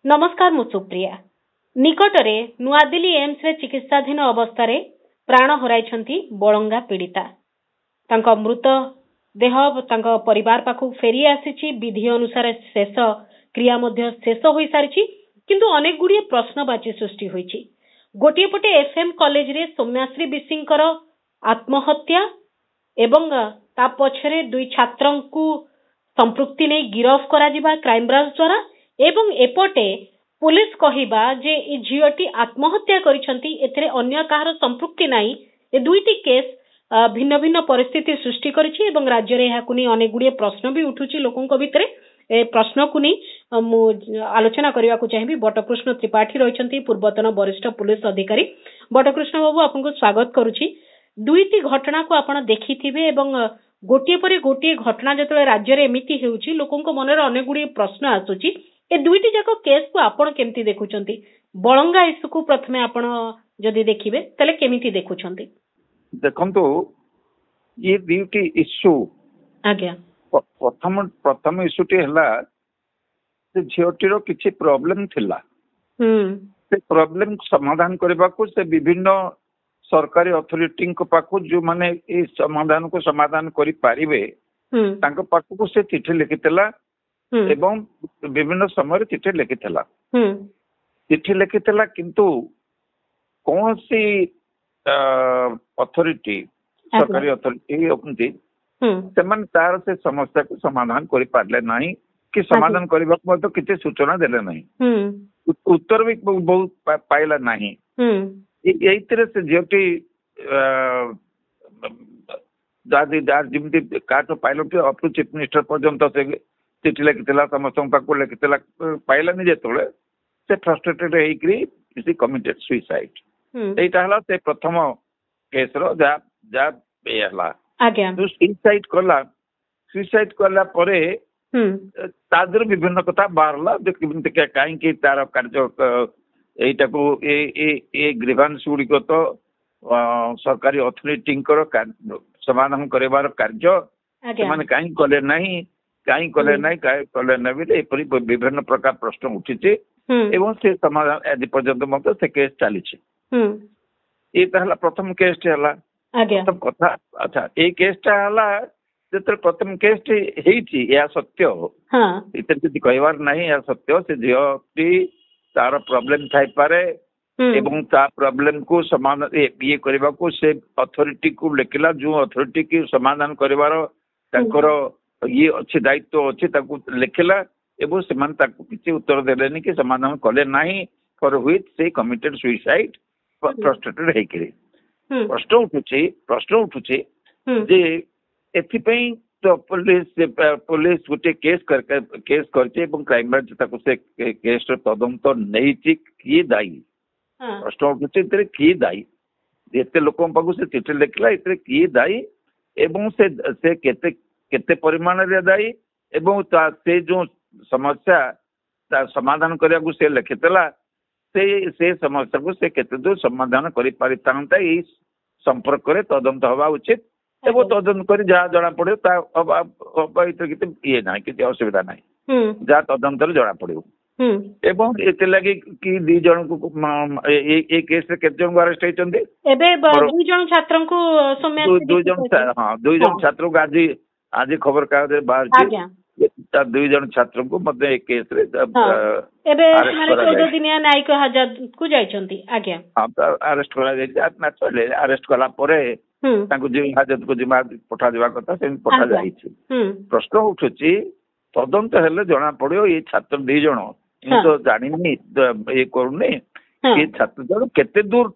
नमस्कार मु सुप्रिया। निकटरे नुआदिल्ली एम्स रे चिकित्साधीन अवस्था प्राण हराइछंती बळंगा पीड़िता। तांका मृत देह तांका परिवार पाखु फेरी आसीछि। विधि अनुसार शेष क्रिया मध्य शेष होई सारिछि, किंतु अनेक गुड़िए प्रश्नवाची सृष्टि होइछि। गोटे पटे एफएम कॉलेज रे सौम्याश्री बिसिंकर आत्महत्या एवं ता पछरे दुई छात्रंकु संपृक्ति नै गिरफ करा जिबा क्राइमब्रांच द्वारा, एवं एपटे पुलिस कहिबा जे ए झियोटी आत्महत्या करिसंती, एथरे अन्य काहर संपृक्ति नाही। ए दुईटी केस भिन्न भिन्न परिस्थिति सृष्टि करिछि एवं राज्य रे एहाकु नै अनेक गुड़िए प्रश्न भी उठुछि लोकंक भितरे। ए प्रश्न को नै मु आलोचना करिवा को चाहिबी। बटकृष्ण त्रिपाठी रहिसंती पूर्वतन वरिष्ठ पुलिस अधिकारी। बटकृष्ण बाबू आपनको स्वागत करूछि। दुईटी घटना को आपण देखिथिबे एवं गोटे परे गोटे घटना जतले राज्य रे एमिति हेउछि लोकंक मनरे अनेक गुड़िए प्रश्न आसुछि। ए दुईटी जाको केस को आपण केमती देखुचंती? बळंगा इशू को प्रथमे आपण जदि देखिबे तले केमिति देखुचंती? देखंतु ये दुईटी इशू आज्ञा प्रथम इशूटी हला से झियोटीर किछि प्रॉब्लम थिला। से प्रॉब्लम समाधान करबा को से विभिन्न सरकारी अथॉरिटी को पाखु जो माने ए समाधान को समाधान करि पारिबे तांको पाखु को से चिठी लिखितला एवं विभिन्न समय चिठी लिखितला। चिठी लिखितला किंतु कौन सी अथॉरिटी सरकारी अथॉरिटी अपनी सेमन तार से समस्या को समाधान करि पारले नाही कि समाधान करबा को तो किछि सूचना देले नाही। उत्तर भी बहुत पाइला नाही। यही तरह से जेटी दादी दार जिमती काट pilot up to chief minister पर्यंत से चिठी लिखितला, समस्त पाखु लिखितला, पाइलानी जेतले से फ्रस्ट्रेटेड हेकरी इसी कमिटेड सुइसाइड। एटा हला से प्रथम केस रो जा जा बेहला आज्ञा जो सुइसाइड करला परे तादर विभिन्न कथा बारला जे काई कि तार कार्य एटा को ए ग्रीवांस गुडी को तो सरकारी अथॉरिटी समाधान करबार कार्य माने काई कले नाही काई कले नाही काई कले नबी एपरि विभिन्न प्रकार प्रश्न उठिছে एवं से समाधान आदि पर्यंत मत से केस चलीছে। ए तहला प्रथम केस हला प्रथम कथा। अच्छा ए केस हला जेतर प्रथम केस हेची या सत्य इतर जदि कहवार नाही या सत्य से जियोटी तार प्रॉब्लम थाई पारे एवं ता प्रॉब्लम को समाधान ये करबा को से अथॉरिटी को लेकिला जो अथॉरिटी की समाधान करबार ताकर ये अच्छे दायित्व अच्छे ताकू लिखिला एवं सेमान ताकू किछि उत्तर देलेनी कि समाधान कले नाही फॉर व्हिच से कमिटेड सुइसाइड फ्रस्ट्रेटेड हेकरी। प्रश्न उठुछि जे एथिपई तो पुलिस गोटे केस करके क्राइम ब्रांच ताकू से केस तदंत नहीं किए दायी। प्रश्न उठुछि किए दायी एते लोक पाखु से चिठी लिखला एते किए दायी एवं से केते परिमाण रे दायी एवं से जो समस्या समाधान करने को से लिखितला से समस्या को से केते दूर समाधान करि पारि तांता ई संपर्क करे तदंत हवा उचित एवं तदंत करी जहाँ जना पड़े ये ना कि असुविधा ना जहाँ तदंत जना पड़ो एवं एते लगे कि दी जन को ए केस रे केते जन अरेस्ट होइचंदी एबे दुई जन छात्रन को दुई जन छात्र को आज खबर कागज बाहर दुई जन छात्र को मतलब एक केस रे एबे माने 14 दिनिया न्यायिक हाजत को जाइचंती आज्ञा हां अरेस्ट करा जाय आत्मा चले अरेस्ट कला परे तांको जे हाजत को जिमा पठा देवा कथा से पठा जाई छी। प्रश्न उठुची तदंत हेले जना पड़ियो ये छात्र दुई जन तो जानिनी ये करूने कि छात्र जन केते दूर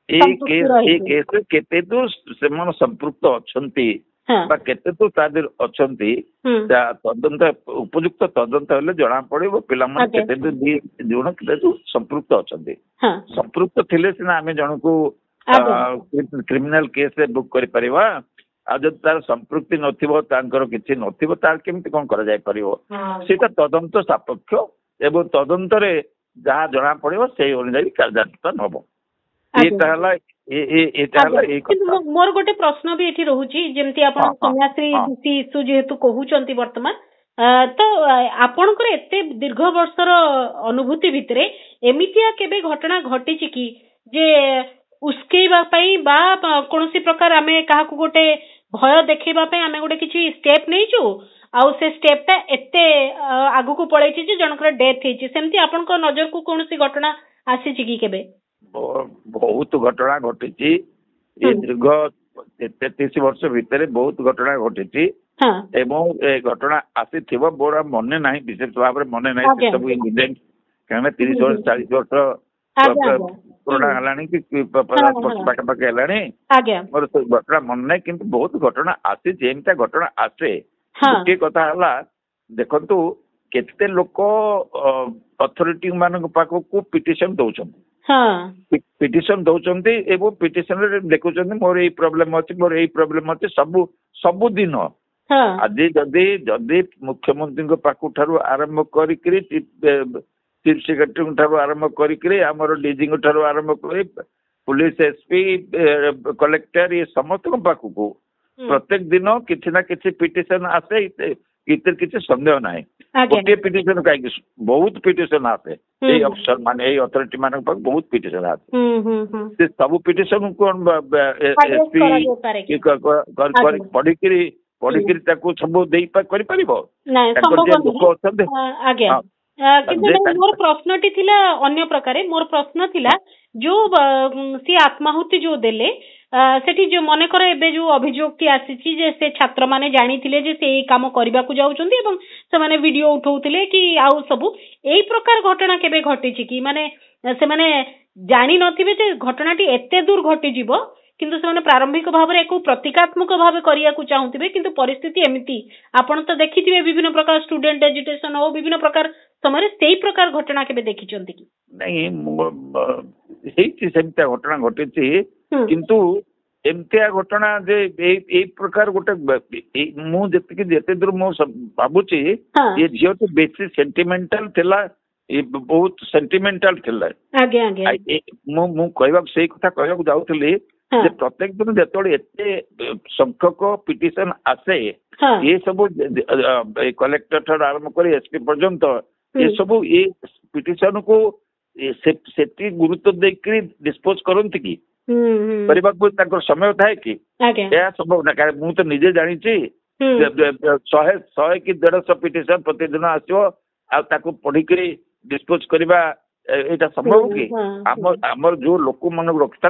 ए केस केते दूर से मन संपृक्त अछंती बा केते दूर तादिर अछंती तदंत उपयुक्त तदंत हेले जना पड़ियो पिला मन केते दूर जण केते दूर संपृक्त अछंती। संपृक्त थिले सिना आमे जण को क्रिमिनल केस रे बुक करि परिवा आ जब तार संपृक्ति नथिबो तांकर किछि नथिबो तार केमति कोन करा जाय परिबो सेटा तदंत सापेक्ष एवं तदंत रे जहाँ जना पड़िबो सेही अनुसार कार्यान्वयन हबो। एटा हला मोर गोटे प्रश्न भी एठी रहुची जेमती आपण कन्याश्री दूती इश्यू जेहेतु कहउचंती वर्तमान तो आपणकर एते दीर्घ वर्षर अनुभूति भितरे एमितिया केबे घटना घटिची कि जे उस्केइबा पई बा कोनोसी प्रकार आमे काहाकू गोटे भय देखैबा पई आमे गोटे किछि स्टेप नेइचु आउ से स्टेप ता एते आगु को पळैछि जे जनकर डेथ हेछि सेमती आपणको नजर को कोनोसी घटना आसीछि कि केबे बहुत घटना घटी दीर्घ 33 वर्ष भितर बहुत घटना घटी एवं ए घटना आसी मोर मन ना विशेष भाव में मन ना सब इनसीडेंट कहीं 30 वर्ष 40 वर्ष पुराना है कि 50 वर्ष पाखापाखि है मोर घटना मन ना कि बहुत घटना आसी एमता घटना आसे गोटे कथा है देखु केते लोक अथॉरिटी मान पाखक पिटिशन दौरान पिटिशन दौरान एवं पिटिशन देखुं मोर यही प्रोब्लेम अच्छी मोर यही प्रोब्लेम अच्छी सबुदिन आज जदि जदि मुख्यमंत्री पाखु आरंभ कर चीफ सेक्रेटरी ठारू आरंभ कर डीजी ठारू आरंभ कर पुलिस एसपी कलेक्टर ये समस्त पाखु प्रत्येक दिन किसी ना किसी पिटिशन आसे इतर किसी संदेह ना गोटे पिटिशन कहीं बहुत पिटिशन आसे अफसर मान अथॉरिटी मान बहुत पिटिशन आसे सब पिटिशन कौन एसपी पढ़ी सब मोर प्रश्नटी थिला अन्य प्रकारे मोर प्रश्न थिला जो सी आत्माहुति जो देले सेठी जो मने कर एबे जो अभियोगटी आसीची जे से छात्र माने जानिथिले जे से एई काम करबा को जाउचंदी एवं से माने वीडियो उठाउथिले कि आउ सब एई प्रकार घटना केबे घटिची कि माने से माने जानि नथिबे जे घटनाटी एते दूर घटि जीवो किंतु से प्रारंभिक भाव में एक प्रतीकात्मक भाव करिया को चाहूथिबे किंतु परिस्थिति एमिति आपण तो देखिथिबे विभिन्न प्रकार स्टूडेंट एजुकेशन हो विभिन्न प्रकार समय सेही प्रकार घटना केबे देखिचंती कि नहीं हेछि सेमता घटना घटिछि किंतु एमतिया घटना जे ए प्रकार गोटे मु जेते दूर मु भाबुछि ये झियो तो बेसी सेंटिमेंटल थिला ये बहुत सेंटिमेंटल थिला आगे आगे मु कहबा सेही कथा कहबा जाउथली जे प्रत्येक दिन जेतोळे एते संख्यक पिटिशन आसे ये सब कलेक्टर ठार आरंभ कर एसपी पर्यंत ये सब ये पिटिशन को सेती गुरुत्व देकरी डिस्पोज करंती कि करबा समय थाए कि संभव ना मु तो निजे जानी 100 कि 150 पिटिशन प्रतिदिन आसो पढ़िक डिस्पोज करवा एटा संभव कि आमर जो लोक मन रखता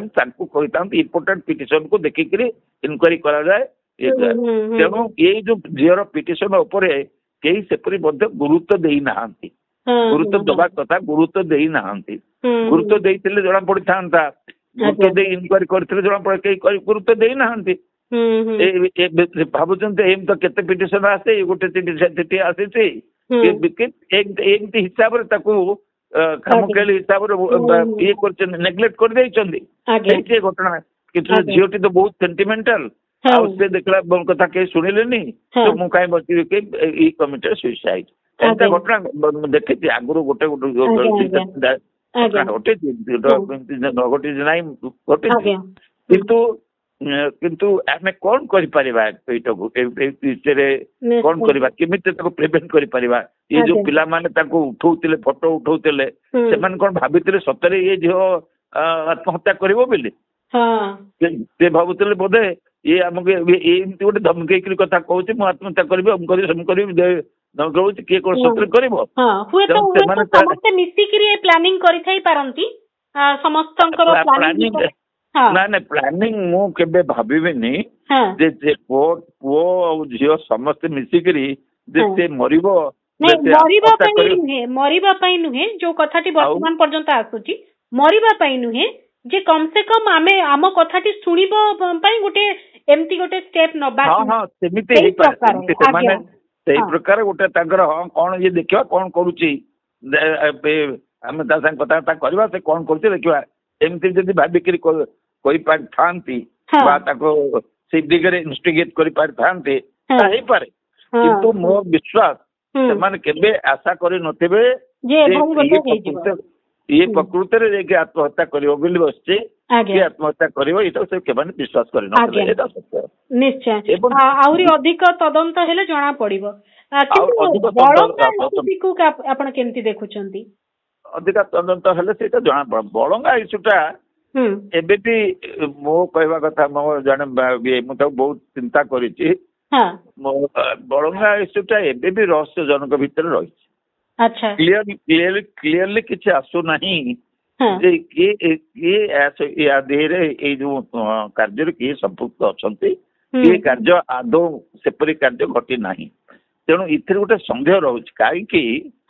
इम्पोर्टेंट पिटिशन को देखिक इनक्वारी करा जाए तेणु ये जो झीर पिटिशन उपरे कई सेपरी गुरुत्व दे ना गुरुत्व दबा कथा गुरुत्व दे ना गुरुत्व देते जना पड़ी था गुरुत्व दे इनक्वारी करते जना पड़े कई गुरुत्व दे ना भावुंट एम तो केते पिटिशन आसे गोटे चिठी आसी हिसाब से खामुखेली हिसाब से ये नेग्लेक्ट कर देइचंदी घटना किंतु झीटी तो बहुत सेंटिमेंटल से देखला कथा कहीं शुणिले तो मु कहीं बची के कमिटेड सुइसाइड एंता घटना देखी आगुरी गोटे घटे किंतु किंतु आमे कौन करि परिबा कौन करबा केमिते ताको प्रिवेंट करि परिबा ये जो पिला माने ताको उठौतिले फोटो उठौतिले से मान कोन भाबितिले सतरे ये जो आत्महत्या करिवो बिले से भाबुतिले बोधे ये हमके एमती गोटे धमकेई कथा कहूची मु आत्महत्या करबे हम करबे न कहूची के कोन सतरे करबो हुए तो समस्त मिसिकरी प्लानिंग करि थाई पारंती समस्तंकर प्लानिंग ना ना प्लानिंग मु केबे भाबिबेनी जे पुओ झियो समस्त मिसिकरी जे से मरिबो मरिबा पई नुहे जो कथाटी वर्तमान पर्यंत आसुची मरिबा पई नुहे जे कम से कम आमे आम कथाटी सुनिबो पई गोटे एमती गोटे स्टेप नबा हां सेमिते हे पर माने सेही प्रकार गोटे तांकर हां कोन ये देखिबा कोन करूची हमें ता संग कथा करबा से कोन करते देखिबा एमती जदी भाबिकरी कोई पार थांती बा ताको से दिगरे इन्वेस्टिगेट करि पार थांते ताही पारे किंतु मो विश्वास से माने केबे आशा करि नथिबे जे ये प्रकृति रे आत्महत्या करिवो बोली बसचे आज्ञा आत्महत्या करिवो एटा से केबानी विश्वास करि आज्ञा। न एटा सत्य निश्चय एवं आहुरी अधिक तदंत हेले जणा पड़िबो अधिक किंतु बळंगा स्थिति को आपण केमती देखुचंती अधिक तदंत हेले सेटा जणा पड़ बळंगा इशुटा एबे भी मो कहवा कथा मो जने मु तो बहुत चिंता करिछि हां मो बळंगा इशुटा एबे भी रहस्य जनक भीतर रही अच्छा क्लियरली किछि आसु नहीं हां जे के या देहरे ए जो कार्य किए संपुक्त अछंती ये कार्य आदौ सेपरी कार्य घटी नाही तेणु इथिर गोटे संदेह रहुछि काई कि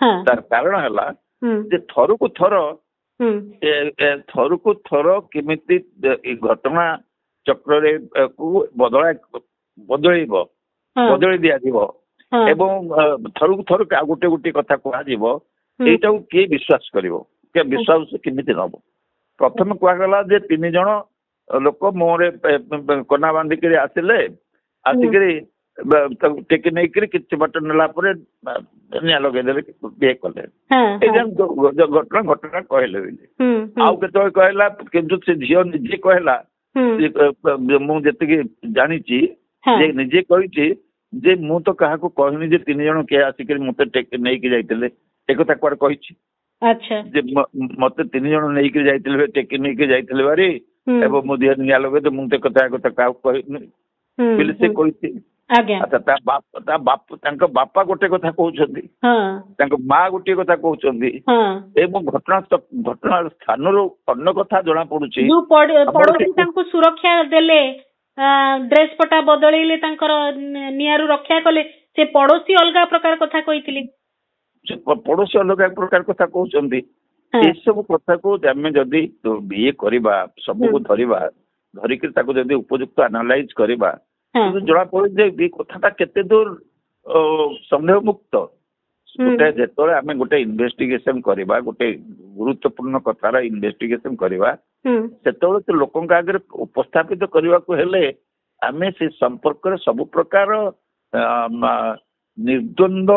तार कारण हला जे थरकु थर केमिति घटना चक्र रे को बदलै दिया जीवो एवं थरकु थर आ गोटे गोटे कथा कुआ जीवो एटा किए विश्वास करिवो के विश्वास केमिति नबो प्रथम कुआ गला जे 3 जण लोक मोरे कना बांधिक आसिले आसिकरी टेके नहीं किसी बाट नेला निया लगेदेले बिहे कले घटना घटना कहले आउ केत कहला किंतु से झील निजे कहला मुझे जानी निजे कही जे मु तो क्या कहनी जे 3 जण किए आसिक मत टेके नहीं जाइए एक कुआड़े कही जे मत 3 जण नहीं जाइए टेके नहीं जाइए बारी एवं मो देह निया लगे तो मुझे कथा क्या कहनी से कही अच्छा बापा गोटे कथा कहते माँ गोटे कथा कहते घटना स्थान अन्य कथा जना पड़ुछि सुरक्षा देले ड्रेस पटा बदलैले नियारू रक्षा कले से पड़ोसी अलग प्रकार कथा कहिथिले पड़ोसी अलग प्रकार कथा कहते ये सब कथा को आम जदि ये करवा सबको धरवा धरिक जदि उपयुक्त एनालाइज करवा जड़ा पड़े कथा केते दूर संदेह मुक्त गोटे जो आम गोटे इन्वेस्टिगेशन करवा गोटे गुरुत्वपूर्ण कथार इन्वेस्टिगेशन करवा से तो लोकों आगे उपस्थापित करने को हेले आमे से संपर्क सब प्रकार निर्द्वंद्व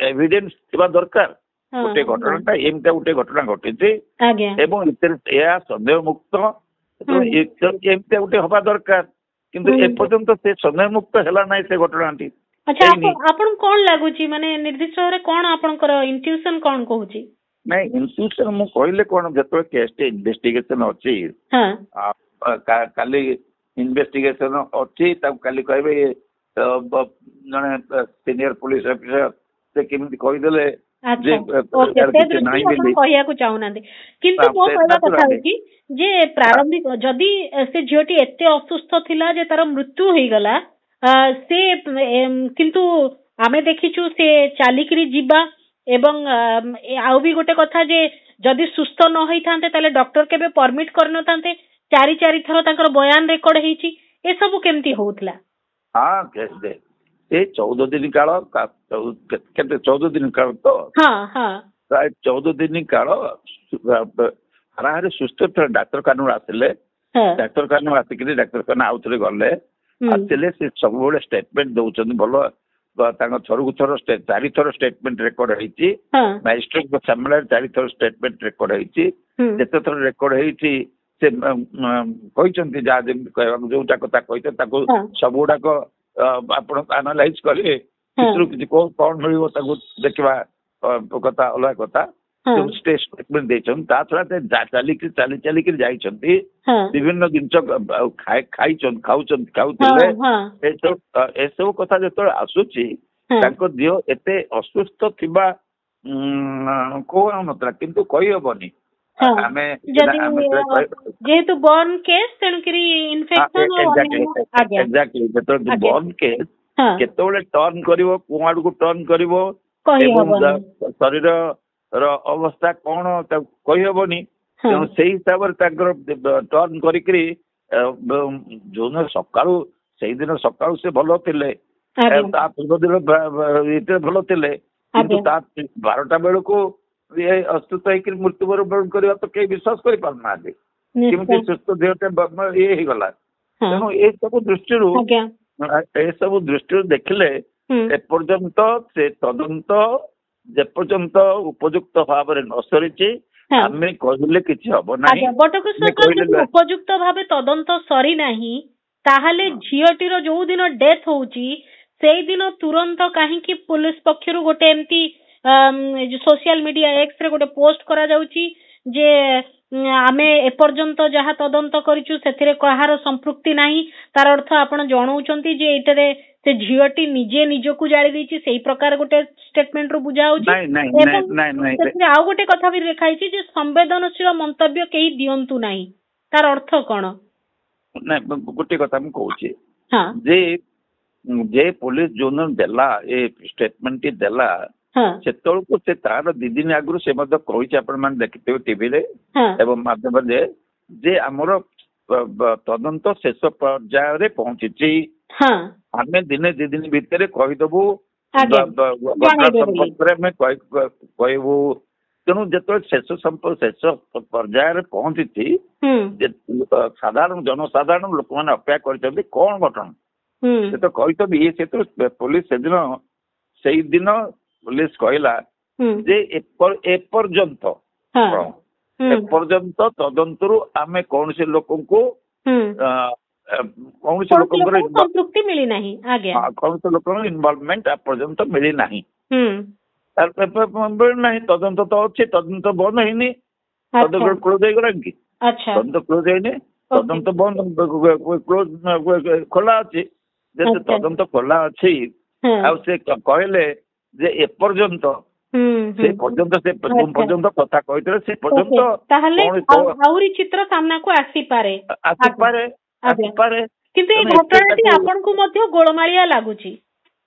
एविडेंस थिबा दरकार गोटे घटना एमता गोटे घटना घटी संदेह मुक्त एमता गोटे हवा दरकार किंतु एपर्यंत से संदेह मुक्त हैला नाही से घटनाटी अच्छा आपन कोन लागुची माने निर्दिष्ट रे कोन आपनकर इंट्यूशन कोन कहूची नहीं इंट्यूशन मु कहले कोन जतो केस टे इन्वेस्टिगेशन अछि हां काली इन्वेस्टिगेशन अछि तब काली कहबे जने सीनियर पुलिस ऑफिसर से केमि कहि देले जे कहिया को चाहुनांदे किंतु मो कहबा कथा होची जे प्रारंभिक जदि से झियोटी एते असुस्थ थिला जे तार मृत्यु होई गला से किंतु आमे देखिछु से चालिकरी जीवा एवं आउ भी गोटे कथा जे जदि सुस्थ न होई थांते ताले डॉक्टर केबे परमिट करन थांते चारि थरो तांकर बयान रेकॉर्ड हेची ए सब केमती होउतला हां केस दे ए 14 दिन काल केते 14 दिन काल तो हां हां प्राय 14 दिन काल हाराहारी सुस्थ डाक्टर कानून आसिले डाक्टर कानून आसिक डाक्टर खाना आउ थे गले आसिले से सब स्टेटमेंट दौरान भल थरकु थर 4 थर स्टेटमेंट रेकर्ड होती मैजिस्ट्रेट सामने 4 थर स्टेटमेंट रेकर्ड होती जिते थर रेकर्ड होती से कहते जहाँ जमी कहवा जोटा कथा कहते सब गुड़ाक आप एनालाइज करेंगे कौन मिल देखा कथा अलग कथा स्टेटमेंट देछन ता छड़ा चली विभिन्न जिनस खाउथिले ए सब कथा जतो आसुची तांको दियो एते असुस्थ थिबा को नतला किंतु कहि हबनी आमे जेहेतु बर्न केस तणकरी इन्फेक्शन एग्जैक्टली जतो बर्न केस केतोले टर्न करिवो कुआडू को टर्न करिवो शरीर अवस्था कौन कही हेनी तेणु से हिसाब से टर्न करी जो सका से दिन सका से भल थे पूर्व दिन भल थे कि 12टा बेलू ये अस्तुत मृत्युवरण करवा तो कई विश्वास कर पारना केमती सुस्थ देह ये गला तेणु ये सब दृष्टि देखिले एपर्यंत से तदंत जेपर्यंत उपयुक्त भाव न सरी ହଁ। ଆମେ କହିଲେ କିଛି ହବ ନାହିଁ। ଆଜ୍ଞା ବଟକୃଷ୍ଣ ସାର୍ ଯଦି ଉପଯୁକ୍ତ ଭାବେ ତଦନ୍ତ ସରି ନାହିଁ ତାହେଲେ ଝିଅଟିର ଯୋଉ ଦିନ ଡେଥ୍ ହଉଛି ସେଇଦିନ ତୁରନ୍ତ କାହିଁକି ପୁଲିସ ପକ୍ଷରୁ ଗୋଟେ ଏମିତି ସୋସିଆଲ ମିଡିଆ ଏକ୍ସ ରେ ଗୋଟେ ପୋଷ୍ଟ କରାଯାଉଛି ଯେ ଆମେ ଏପର୍ଯ୍ୟନ୍ତ ଯାହା ତଦନ୍ତ କରିଛୁ ସେଥିରେ କାହାର ସମ୍ପୃକ୍ତି ନାହିଁ। ତାର ଅର୍ଥ ଆପଣ ଜଣାଉଛନ୍ତି ଯେ ଏଇଟାରେ ସେ ଝିଅଟି ନିଜେ ନିଜକୁ ଜାଳି ଦେଇଛି ସେଇ ପ୍ରକାର ଗୋଟେ ଷ୍ଟେଟମେଣ୍ଟ ରୁ ବୁଝା ହଉଛି। ସେଥିରେ ଆଉ ଗୋଟେ କଥା ବି ଲେଖା ହେଇଛି ଯେ ସମ୍ବେଦନଶୀଳ ମନ୍ତବ୍ୟ କେହି ଦିଅନ୍ତୁ ନାହିଁ। ତାର ଅର୍ଥ କଣ? ନାଇଁ ଗୋଟେ କଥା ମୁଁ କହୁଛି ଯେ ପୋଲିସ ଯୋଉ ଦେଲା ଏ ଷ୍ଟେଟମେଣ୍ଟ ଟି ଦେଲା ସେତେବେଳକୁ ସେ ତାର 2 ଦିନ ଆଗରୁ ସେ ମଧ୍ୟ କହିଛି ଆପଣ ମାନେ ଦେଖିଥିବେ ଟିଭିରେ ଏବଂ ମାଧ୍ୟମରେ ଯେ ଆମର ତଦନ୍ତ ଶେଷ ପର୍ଯ୍ୟାୟରେ ପହଞ୍ଚିଛି। ଆମେ ଦିନେ 2 ଦିନ ଭିତରେ କହିଦବୁ ଘଟଣା ସମ୍ପର୍କରେ ଆମେ କହିବୁ। ତେଣୁ ଯେତେବେଳେ ଶେଷ ପର୍ଯ୍ୟାୟରେ ପହଞ୍ଚିଛି ସାଧାରଣ ଜନସାଧାରଣ ଲୋକମାନେ ଅପେକ୍ଷା କରିଛନ୍ତି କଣ ଘଟଣା ସେ ତ କହିଛନ୍ତି ସେ ତ ପୋଲିସ ସେଇଦିନ ପୋଲିସ କହିଲା ଯେ ଏପର୍ଯ୍ୟନ୍ତ ତଦନ୍ତରୁ ଆମେ କୌଣସି ଲୋକଙ୍କୁ କୌଣସି ଲୋକଙ୍କର ଇନଭଲଭମେଣ୍ଟ ଏପର୍ଯ୍ୟନ୍ତ ମିଳିନାହିଁ। ମିଳିନାହିଁ ତଦନ୍ତ ତ ଅଛି ତଦନ୍ତ ବନ୍ଦ ହେଇନି। ତଦନ୍ତ କ୍ଲୋଜ ହେଇଗଲାଣି କି? ତଦନ୍ତ କ୍ଲୋଜ ହେଇନି। ତଦନ୍ତ ବନ୍ଦ ଖୋଲା ଅଛି। ଯେତେ ତଦନ୍ତ ଖୋଲା ଅଛି ଆଉ ସେ କହିଲେ ଯେ ଏପର୍ଯ୍ୟନ୍ତ ସେ ପର୍ଯ୍ୟନ୍ତ କଥା କହିଥିଲେ ସେ ପର୍ଯ୍ୟନ୍ତ ଆହୁରି ଚିତ୍ର ସାମ୍ନାକୁ ଆସିପାରେ। କିନ୍ତୁ ଏ ଘଟଣାଟି ଆପଣଙ୍କୁ ମଧ୍ୟ ଗୋଳମାଳିଆ ଲାଗୁଛି?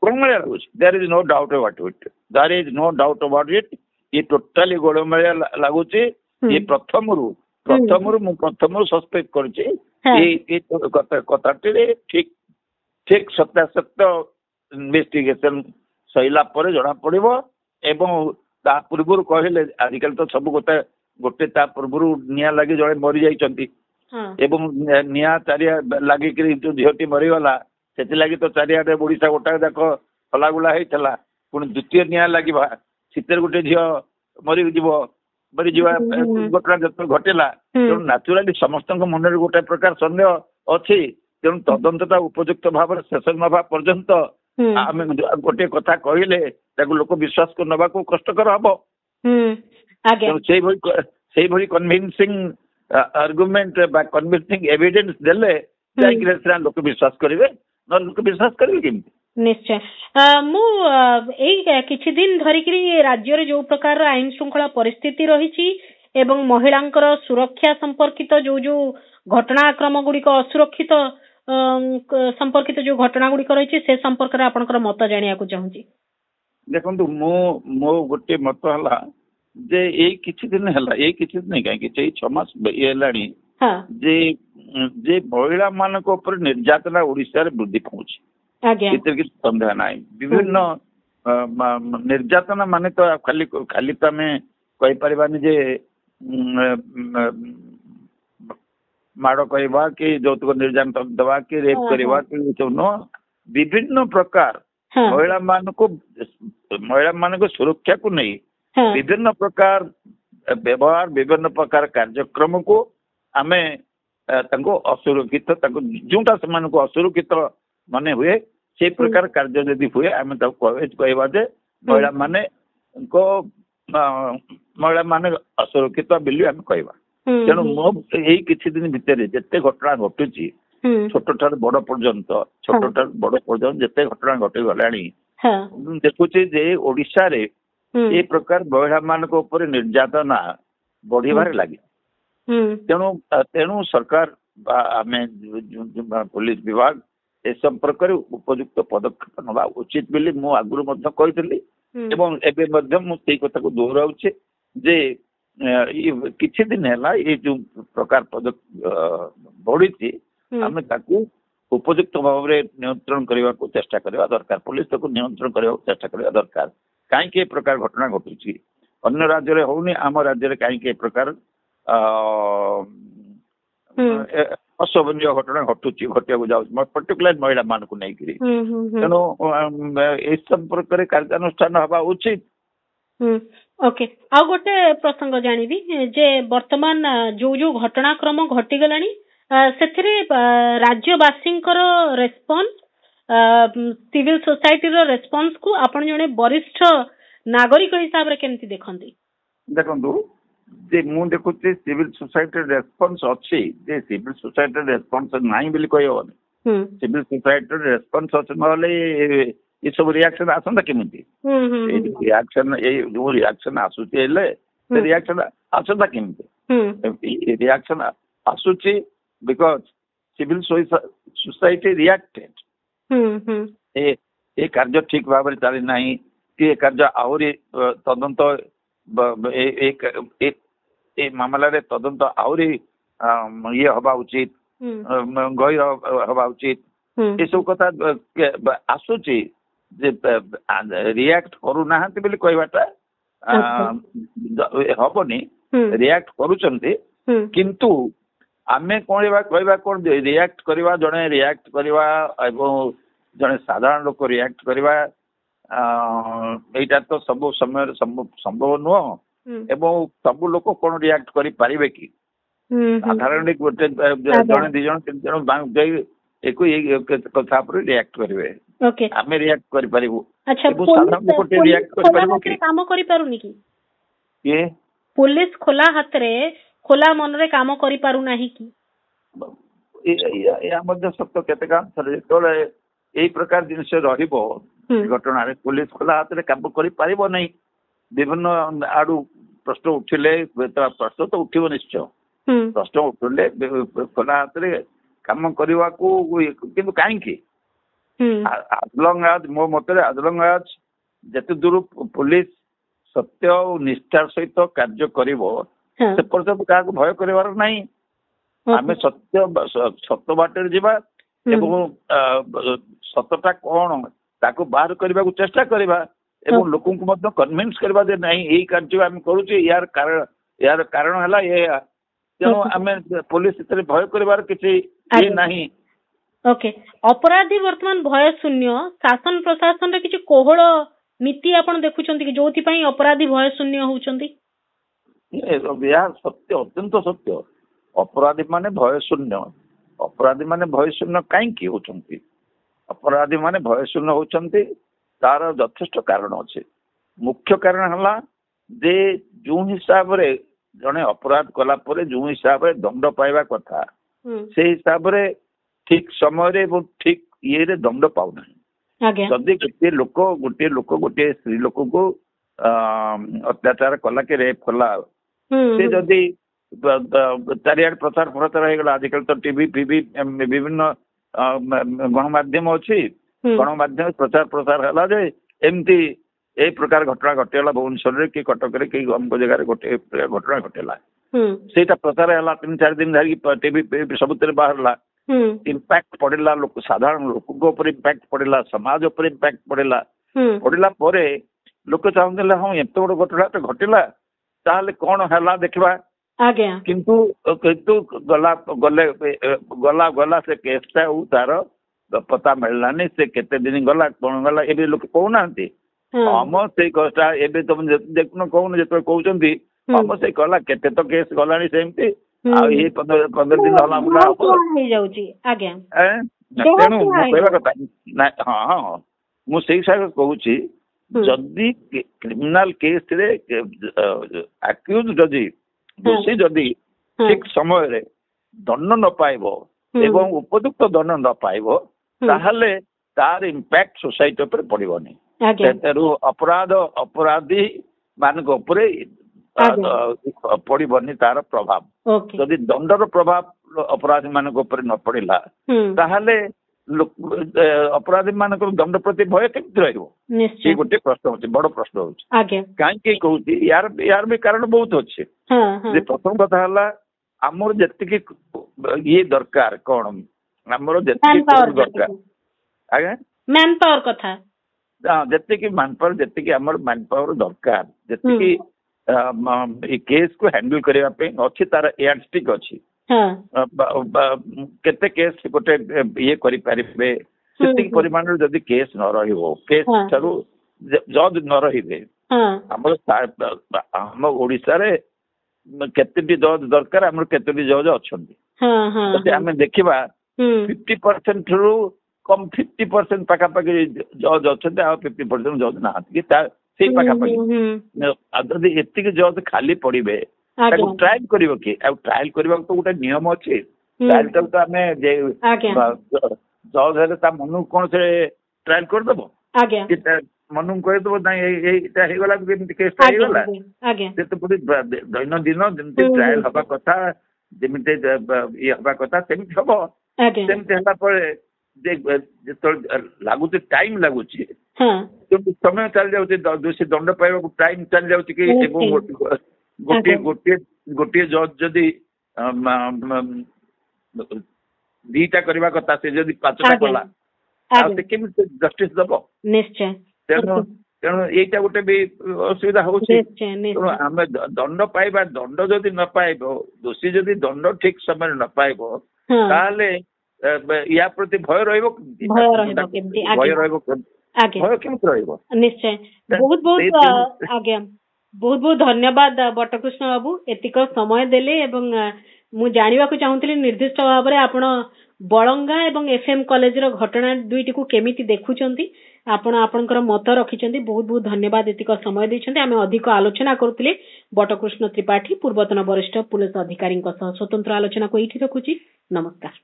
ଗୋଳମାଳିଆ ଲାଗୁଛି। There is no doubt about it. There is no doubt about it. ये ଟୋଟାଲି ଗୋଳମାଳିଆ ଲାଗୁଛି। ये ପ୍ରଥମରୁ ମୁଁ ସସ୍ପେକ୍ଟ କରିଛି ଏଇ କଥାଟିରେ ଠିକ ସତ୍ୟାସତ୍ୟ ଇନଭେଷ୍ଟିଗେସନ ସରିଲା ପରେ ଜଣା ପଡିବ। ଏବଂ ତା ପୂର୍ବରୁ କହିଲେ ଆଜିକାଲି ତ ସବୁ ଗୋଟେ ତା ପୂର୍ବରୁ ନିଆଁ ଲାଗି ଜଣେ ମରି ଯାଇଛନ୍ତି ଏବଂ ନିଆଁ ଚାରିଆଡେ ଲାଗିକିରି ଯୋଉ ଝିଅଟି ମରିଗଲା ସେଥିଲାଗି ତ ଚାରିଆଡେ ଓଡିଶା ଗୋଟା ଯାକ ହଲାଗୁଲା ହେଇଥିଲା। ପୁଣି ଦ୍ୱିତୀୟ ନିଆଁ ଲାଗିବା ଶୀତରେ ଗୋଟେ ଝିଅ ମରିଯିବା ଘଟଣା ଯେତେବେଳେ ଘଟିଲା ତେଣୁ ନ୍ୟାଚୁରାଲି ସମସ୍ତଙ୍କ ମନରେ ଗୋଟେ ପ୍ରକାର ସନ୍ଦେହ ଅଛି। ତେଣୁ ତଦନ୍ତଟା ଉପଯୁକ୍ତ ଭାବରେ ଶେଷ ନବା ପର୍ଯ୍ୟନ୍ତ ଆମେ ଗୋଟେ କଥା କହିଲେ ତାକୁ ଲୋକ ବିଶ୍ୱାସ ନେବାକୁ କଷ୍ଟକର ହବ। ସେଇଭଳି କନଭିନ୍ସିଂ ଆର୍ଗୁମେଣ୍ଟ ବା କନଭିନ୍ସିଂ ଏଭିଡେନ୍ସ ଦେଲେ ଯାଇକି ଲୋକ ବିଶ୍ୱାସ କରିବେ। ନହେଲେ ଲୋକ ବିଶ୍ୱାସ କରିବେ କେମିତି? ନିଶ୍ଚୟ। ମୁଁ ଏଇ କିଛି ଦିନ ଧରିକିରି ରାଜ୍ୟରେ ଯୋଉ ପ୍ରକାର ଆଇନ ଶୃଙ୍ଖଳା ପରିସ୍ଥିତି ରହିଛି ଏବଂ ମହିଳାଙ୍କର ସୁରକ୍ଷା ସମ୍ପର୍କିତ ଯୋଉ ଘଟଣାକ୍ରମ ଗୁଡିକ ଅସୁରକ୍ଷିତ ସମ୍ପର୍କିତ ଯୋଉ ଘଟଣା ଗୁଡିକ ରହିଛି ସେ ସମ୍ପର୍କରେ ଆପଣଙ୍କର ମତ ଜାଣିବାକୁ ଚାହୁଁଛି। ଦେଖନ୍ତୁ ମୋ ଗୋଟେ ମତ ହେଲା ଯେ ଏଇ କିଛି ଦିନ କାହିଁକି 6 ମାସ ହେଲାଣି ଯେ ମହିଳା ମାନଙ୍କ ଉପରେ ନିର୍ଯାତନା ଓଡିଶାରେ ବୃଦ୍ଧି ପାଉଛି। ସେଥିରେ କିଛି ସନ୍ଦେହ ନାହିଁ। ବିଭିନ୍ନ ନିର୍ଯାତନା ମାନେ ତ ଖାଲି ତ ଆମେ କହିପାରିବାନି ଯେ ମାଡ଼ କରିବା କି ଯୌତୁକ ନିର୍ଯାତନା ଦେବା କି ରେପ୍ କରିବା କି ନୁହଁ। ବିଭିନ୍ନ ପ୍ରକାର ମହିଳାମାନଙ୍କ ସୁରକ୍ଷାକୁ ନେଇ ବିଭିନ୍ନ ପ୍ରକାର ବ୍ୟବହାର ବିଭିନ୍ନ ପ୍ରକାର କାର୍ଯ୍ୟକ୍ରମକୁ ଆମେ ତାଙ୍କୁ ଅସୁରକ୍ଷିତ ଯୋଉଟା ସେମାନଙ୍କୁ ଅସୁରକ୍ଷିତ ମନେ ହୁଏ ସେଇ ପ୍ରକାର କାର୍ଯ୍ୟ ଯଦି ହୁଏ ଆମେ ତାକୁ କହିବା ଯେ ମହିଳାମାନେ ଅସୁରକ୍ଷିତ ବୋଲି ଆମେ କହିବା। ତେଣୁ ଏଇ କିଛି ଦିନ ଭିତରେ ଯେତେ ଘଟଣା ଘଟୁଛି ଛୋଟ ଠାରୁ ବଡ ପର୍ଯ୍ୟନ୍ତ ଯେତେ ଘଟଣା ଘଟିଗଲାଣି ଦେଖୁଛି ଯେ ଓଡିଶାରେ ଏ ପ୍ରକାର ମହିଳା ମାନଙ୍କ ଉପରେ ନିର୍ଯାତନା ବଢିବାରେ ଲାଗିଛି। ତେଣୁ ସରକାର ବା ଆମେ ପୋଲିସ ବିଭାଗ ଏ ସମ୍ପର୍କରେ ଉପଯୁକ୍ତ ପଦକ୍ଷେପ ନେବା ଉଚିତ ବୋଲି ମୁଁ ଆଗରୁ ମଧ୍ୟ କହିଥିଲି ଏବଂ ଏବେ ମଧ୍ୟ ମୁଁ ସେଇ କଥାକୁ ଦୋହରାଉଛି ଯେ କିଛି ଦିନ ହେଲା ଏଇ ଯୋଉ ପ୍ରକାର ବଢିଛି ଆମେ ତାକୁ ଉପଯୁକ୍ତ ଭାବରେ ନିୟନ୍ତ୍ରଣ କରିବାକୁ ଚେଷ୍ଟା କରିବା ଦରକାର। ପୋଲିସ ତାକୁ ନିୟନ୍ତ୍ରଣ କରିବାକୁ ଚେଷ୍ଟା କରିବା ଦରକାର। କାହିଁକି ଏ ପ୍ରକାର ଘଟଣା ଘଟୁଛି? ଅନ୍ୟ ରାଜ୍ୟରେ ହଉନି, ଆମ ରାଜ୍ୟରେ କାହିଁକି ଏ ପ୍ରକାର ଅଶୋଭନୀୟ ଘଟଣା ଘଟିବାକୁ ଯାଉଛି ପର୍ଟିକୁଲାର ମହିଳା ମାନଙ୍କୁ ନେଇକିରି। ତେଣୁ ଏ ସମ୍ପର୍କରେ କାର୍ଯ୍ୟାନୁଷ୍ଠାନ ହେବା ଉଚିତ ओके आउ गोटे प्रसंग जानिबी जे वर्तमान जो जो घटनाक्रम घटीगलानी से राज्यवासी रेस्पॉन्स सिविल सोसाइटी रो रेस्पॉन्स को आपण जने वरिष्ठ नागरिक हिसाब रे केमती देखंती देखंतु जे मु देखुचे सिविल सोसाइटी रेस्पॉन्स अच्छी जे सिविल सोसाइटी रेस्पॉन्स नाही बिल कहबनी सिविल सोसाइटी रेस्पॉन्स अच्छे नले ये सब रिएक्शन आसंता केमिति रिएक्शन ए जो रिएक्शन आसुचे हेले से रिएक्शन आसंता केमिति रिएक्शन आसुचे बिकॉज सिविल सोसाइटी रिएक्टेड ए कार्य ठीक भाव में चली नाही कि कार्य आहरी तदंत ए मामला रे तदंत आहरी ये हवा उचित गैर हवा उचित ये सब कथा आसुची जे रिएक्ट करू नाहंती बोली कहबाटा हबनी रिएक्ट करूचंती किंतु आमे कहबा कोन रिएक्ट करवा जने रिएक्ट करवा एवं जने साधारण लोक रिएक्ट करवा एटा तो सब समय संभव नुह एवं सब लोक कोन रिएक्ट करि पारिबे कि साधारण गोटे जने दि जन तीन जन एको कथा पर रिएक्ट करिवे ओके आमे रिएक्ट करि पारिबो अच्छा साधारण लोक रिएक्ट करि पारिबो कि काम करि पारुनी कि ये पुलिस खोला हाथ रे खोला मन रे काम करि पारु नाही कि या मध्य सत्य केते काम थरे तोले एई प्रकार जिनिस रहिबो घटना रे पुलिस खोला हाथ रे काम करि पारिबो नहीं विभिन्न आडू प्रश्न उठिले प्रश्न तो उठिबो निश्चय प्रश्न उठिले खोला हाथ रे काम करवा को किंतु काहे कि as long as मो मतरे as long as जते दूर पुलिस सत्य और निष्ठार सहित कार्य करिवो से पर्यंत का भय करिवार नहीं आमे सत्य सत्य बाटर जीवा एवं सत्यता कोन ताको बाहर करबा को चेष्टा करबा एवं लोकन को मध्य कन्विंस करबा जे नहीं एई कार्य आमे करूची यार कारण हला ये तेणु आमे पुलिस इतरे भय करिवार किछि ये नहीं ओके अपराधी वर्तमान भय शून्य शासन प्रशासन रे किछि कोहळ नीति आपण देखुचंती कि जोथि पई अपराधी भय शून्य होउचंती यह सत्य अत्यंत सत्य अपराधी माने भय शून्य कहीं होचंती अपराधी माने भय शून्य होचंती तार यथेष्ट कारण अच्छे मुख्य कारण हला जे जो हिसाब रे जने अपराध कला परे जो हिसाब रे दंड पाइबा कथा से हिसाब रे ठीक समय रे ठीक ये रे दंड पाउ नाही जदि गोटे लोक गोटे स्त्री लोक को अत्याचार कला के रेप कला से जदि चारियाड प्रचार प्रचार हो गला आजकल तो टीवी फीवी विभिन्न गणमाध्यम अच्छी गणमाध्यम प्रचार प्रसार है जे एमती ए प्रकार घटना घटेला भुवनेश्वर कि कटक कि अमुक जगह गोटे घटना घटेला सेटा प्रचार है 3-4 दिन धरिकी टीवी सबुत बाहरला इम्पैक्ट पड़ेला लोक साधारण लोक ऊपर इम्पैक्ट पड़ेला समाज ऊपर इम्पैक्ट पड़ेला पड़ेला परे लोक चाहते हाँ एत बड़ घटना तो घटेला ताहले कौन है देखा किंतु गला गला से केसटा तार पता मिललानी से केते दिन गला कौन गला ए लोक कहूना हम से कष्टा एबे तुम देखुन कहून जो कहते हम से गला केते तो केस गलानी सेमती आ ये 15 दिन हला मुला हो जाउची आज्ञा तेणु कहवा कथा हाँ हाँ मु से कहूची जदि क्रिमिनाल केस रे अक्यूज जदि दोषी जदि ठीक समय रे दंड न पाइबो एवं उपयुक्त दंड न पाइबो ताहले तार इम्पैक्ट सोसाइटी ऊपर पड़िबोनी तेरु अपराधी मानक ऊपर पड़िबोनी तार प्रभाव जदि दंडर प्रभाव अपराधी मानक ऊपर न पड़िला ताहले अपराधी मान दंड प्रति भय केमती रही गोटे प्रश्न होची बड़ प्रश्न होची कहीं कहूँ यार भी कारण बहुत अच्छे प्रथम कथा है आमर जी ये दरकार कौन आमर जी दरकार आगे मैन पावर कथा जी मैन पावर जी आमर मैन पावर दरकार जी केस को हैंडल करने अच्छी तार एयरस्टिक अच्छी केते केस गोटे ये करि पारिबे सेतिक परिमाण जदि केस न रहिबो केस थारु जज न रहिबे ଆମ ଓଡିଶାରେ କେତେଟି ଜଜ୍ ଦରକାର, ଆମର କେତୋଟି ଜଜ୍ ଅଛନ୍ତି। ଯଦି ଆମେ ଦେଖିବା 50% ରୁ କମ୍ 50% ପାଖାପାଖି ଜଜ୍ ଅଛନ୍ତି, ଆଉ 50% ଜଜ୍ ନାହାନ୍ତି କି ସେଇ ପାଖାପାଖି। ଆଉ ଯଦି ଏତିକି ଜଜ୍ ଖାଲି ପଡିବେ ତାକୁ ଟ୍ରାଏଲ କରିବ କିଏ? ଆଉ ଟ୍ରାଏଲ କରିବାକୁ ତ ଗୋଟେ ନିୟମ ଅଛି। ଟ୍ରାଏଲ ଟାକୁ ତ ଆମେ ଜଜ୍ ହେଲେ ତା ମନକୁ କଣ ସେ ଟ୍ରାଏଲ କରିଦବ? ମନକୁ କହିଦବ ନାଇଁ ଏଇଟା ହେଇଗଲା, ଯେମିତି କେସ୍ ଟା ହେଇଗଲା। ସେ ତ ପୁଣି ଦୈନନ୍ଦିନ ଯେମିତି ଟ୍ରାଏଲ ହବା କଥା, ଯେମିତି ଇଏ ହବା କଥା ସେମିତି ହବ। ସେମିତି ହେଲା ପରେ ଯେତେବେଳେ ଲାଗୁଛି, ଟାଇମ ଲାଗୁଛି, ସମୟ ଚାଲି ଯାଉଛି, ଦୋଷୀ ଦଣ୍ଡ ପାଇବାକୁ ଟାଇମ ଚାଲି ଯାଉଛି କି, ଏବଂ ଗୋଟିଏ ଜଜ୍ ଯଦି 2ଟା କରିବା କଥା, ସେ ଯଦି 5ଟା କଲା, ଆଉ ସେ କେମିତି ଜଷ୍ଟିସ ଦବ? ନିଶ୍ଚୟ। ତେଣୁ ଏଇଟା ଗୋଟେ ବି ଅସୁବିଧା ହଉଛି। ତେଣୁ ଆମେ ଦଣ୍ଡ ପାଇବା, ଦଣ୍ଡ ଯଦି ନ ପାଇବ, ଦୋଷୀ ଯଦି ଦଣ୍ଡ ଠିକ ସମୟରେ ନ ପାଇବ, ତାହେଲେ ୟା ପ୍ରତି ଭୟ ରହିବ କେମିତି? ଭୟ କେମିତି ରହିବ? ନିଶ୍ଚୟ। ବହୁତ ବହୁତ ଧନ୍ୟବାଦ ବଟକୃଷ୍ଣ ବାବୁ, ଏତିକ ସମୟ ଦେଲେ। ଏବଂ ମୁଁ ଜାଣିବାକୁ ଚାହୁଁଥିଲି ନିର୍ଦ୍ଦିଷ୍ଟ ଭାବରେ ଆପଣ ବଳଙ୍ଗା ଏବଂ FM କଲେଜର ଘଟଣା ଦୁଇଟିକୁ କେମିତି ଦେଖୁଛନ୍ତି, ଆପଣ ଆପଣଙ୍କର ମତ ରଖିଛନ୍ତି। ବହୁତ ବହୁତ ଧନ୍ୟବାଦ, ଏତିକ ସମୟ ଦେଇଛନ୍ତି। ଆମେ ଅଧିକ ଆଲୋଚନା କରୁଥିଲେ ବଟକୃଷ୍ଣ ତ୍ରିପାଠୀ, ପୂର୍ବତନ ବରିଷ୍ଠ ପୁଲିସ ଅଧିକାରୀଙ୍କ ସହ। ସ୍ୱତନ୍ତ୍ର ଆଲୋଚନାକୁ ଏଇଠି ରଖୁଛି। ନମସ୍କାର।